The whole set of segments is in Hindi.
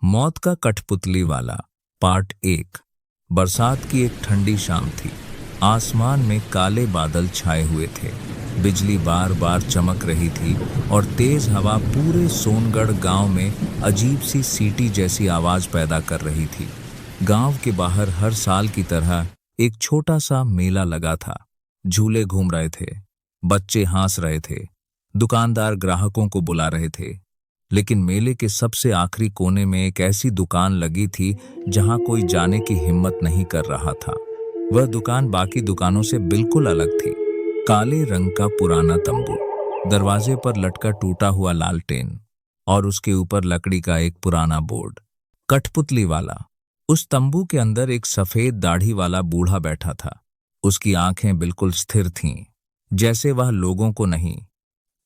मौत का कठपुतली वाला पार्ट 1। बरसात की एक ठंडी शाम थी। आसमान में काले बादल छाए हुए थे, बिजली बार बार चमक रही थी और तेज हवा पूरे सोनगढ़ गांव में अजीब सी सीटी जैसी आवाज पैदा कर रही थी। गांव के बाहर हर साल की तरह एक छोटा सा मेला लगा था। झूले घूम रहे थे, बच्चे हंस रहे थे, दुकानदार ग्राहकों को बुला रहे थे। लेकिन मेले के सबसे आखिरी कोने में एक ऐसी दुकान लगी थी जहां कोई जाने की हिम्मत नहीं कर रहा था। वह दुकान बाकी दुकानों से बिल्कुल अलग थी। काले रंग का पुराना तंबू, दरवाजे पर लटका टूटा हुआ लालटेन और उसके ऊपर लकड़ी का एक पुराना बोर्ड, कठपुतली वाला। उस तंबू के अंदर एक सफेद दाढ़ी वाला बूढ़ा बैठा था। उसकी आंखें बिल्कुल स्थिर थीं, जैसे वह लोगों को नहीं,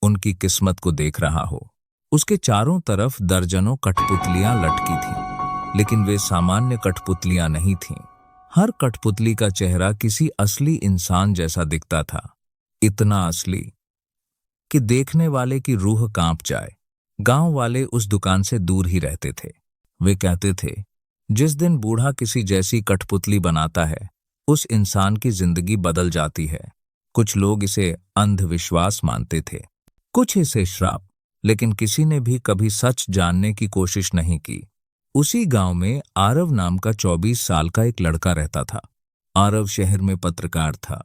उनकी किस्मत को देख रहा हो। उसके चारों तरफ दर्जनों कठपुतलियां लटकी थीं, लेकिन वे सामान्य कठपुतलियां नहीं थीं। हर कठपुतली का चेहरा किसी असली इंसान जैसा दिखता था, इतना असली कि देखने वाले की रूह कांप जाए। गांव वाले उस दुकान से दूर ही रहते थे। वे कहते थे, जिस दिन बूढ़ा किसी जैसी कठपुतली बनाता है, उस इंसान की जिंदगी बदल जाती है। कुछ लोग इसे अंधविश्वास मानते थे, कुछ इसे श्राप, लेकिन किसी ने भी कभी सच जानने की कोशिश नहीं की। उसी गांव में आरव नाम का 24 साल का एक लड़का रहता था। आरव शहर में पत्रकार था।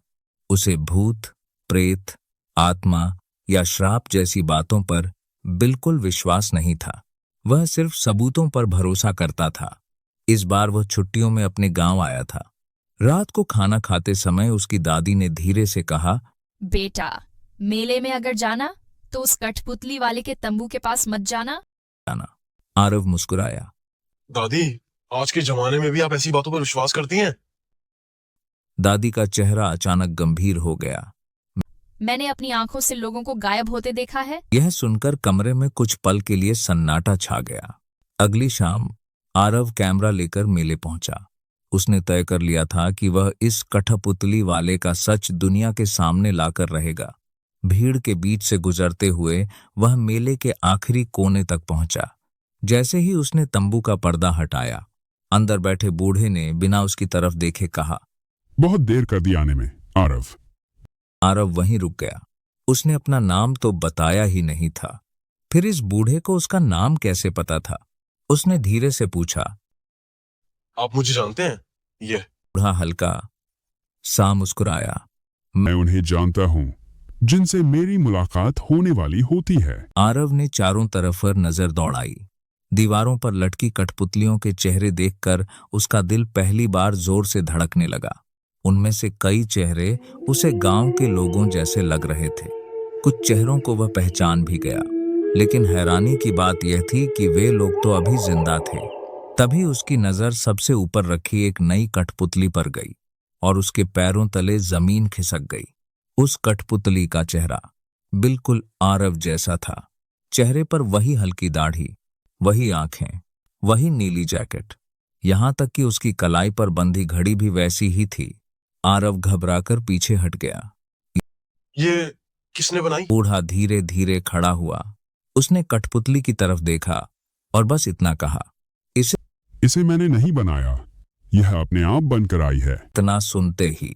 उसे भूत, प्रेत, आत्मा या श्राप जैसी बातों पर बिल्कुल विश्वास नहीं था। वह सिर्फ सबूतों पर भरोसा करता था। इस बार वह छुट्टियों में अपने गांव आया था। रात को खाना खाते समय उसकी दादी ने धीरे से कहा, बेटा, मेले में अगर जाना तो उस कठपुतली वाले के तंबू के पास मत जाना। आरव मुस्कुराया। दादी, आज के जमाने में भी आप ऐसी बातों पर विश्वास करती हैं? दादी का चेहरा अचानक गंभीर हो गया। मैंने अपनी आंखों से लोगों को गायब होते देखा है। यह सुनकर कमरे में कुछ पल के लिए सन्नाटा छा गया। अगली शाम आरव कैमरा लेकर मेले पहुंचा। उसने तय कर लिया था कि वह इस कठपुतली वाले का सच दुनिया के सामने लाकर रहेगा। भीड़ के बीच से गुजरते हुए वह मेले के आखिरी कोने तक पहुंचा। जैसे ही उसने तंबू का पर्दा हटाया, अंदर बैठे बूढ़े ने बिना उसकी तरफ देखे कहा, बहुत देर कर दी आने में, आरव। आरव वहीं रुक गया। उसने अपना नाम तो बताया ही नहीं था। फिर इस बूढ़े को उसका नाम कैसे पता था? उसने धीरे से पूछा, आप मुझे जानते हैं? ये बूढ़ा हल्का सा मुस्कुराया। मैं उन्हें जानता हूँ जिनसे मेरी मुलाकात होने वाली होती है। आरव ने चारों तरफ नजर दौड़ाई। दीवारों पर लटकी कठपुतलियों के चेहरे देखकर उसका दिल पहली बार जोर से धड़कने लगा। उनमें से कई चेहरे उसे गांव के लोगों जैसे लग रहे थे। कुछ चेहरों को वह पहचान भी गया, लेकिन हैरानी की बात यह थी कि वे लोग तो अभी जिंदा थे। तभी उसकी नजर सबसे ऊपर रखी एक नई कठपुतली पर गई और उसके पैरों तले जमीन खिसक गई। उस कठपुतली का चेहरा बिल्कुल आरव जैसा था। चेहरे पर वही हल्की दाढ़ी, वही आंखें, वही नीली जैकेट, यहां तक कि उसकी कलाई पर बंधी घड़ी भी वैसी ही थी। आरव घबराकर पीछे हट गया। ये किसने बनाई? बूढ़ा धीरे धीरे खड़ा हुआ। उसने कठपुतली की तरफ देखा और बस इतना कहा, इसे मैंने नहीं बनाया, यह अपने आप बनकर आई है। इतना सुनते ही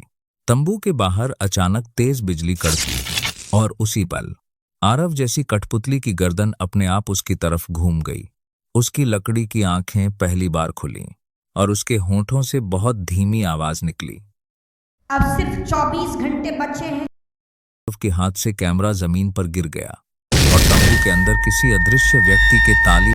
तंबू के बाहर अचानक तेज बिजली कड़की और उसी पल आरव जैसी कठपुतली की गर्दन अपने आप उसकी तरफ घूम गई। उसकी लकड़ी की आंखें पहली बार खुलीं और उसके होंठों से बहुत धीमी आवाज निकली, अब सिर्फ 24 घंटे बचे हैं। आरव के हाथ से कैमरा जमीन पर गिर गया और तंबू के अंदर किसी अदृश्य व्यक्ति के ताली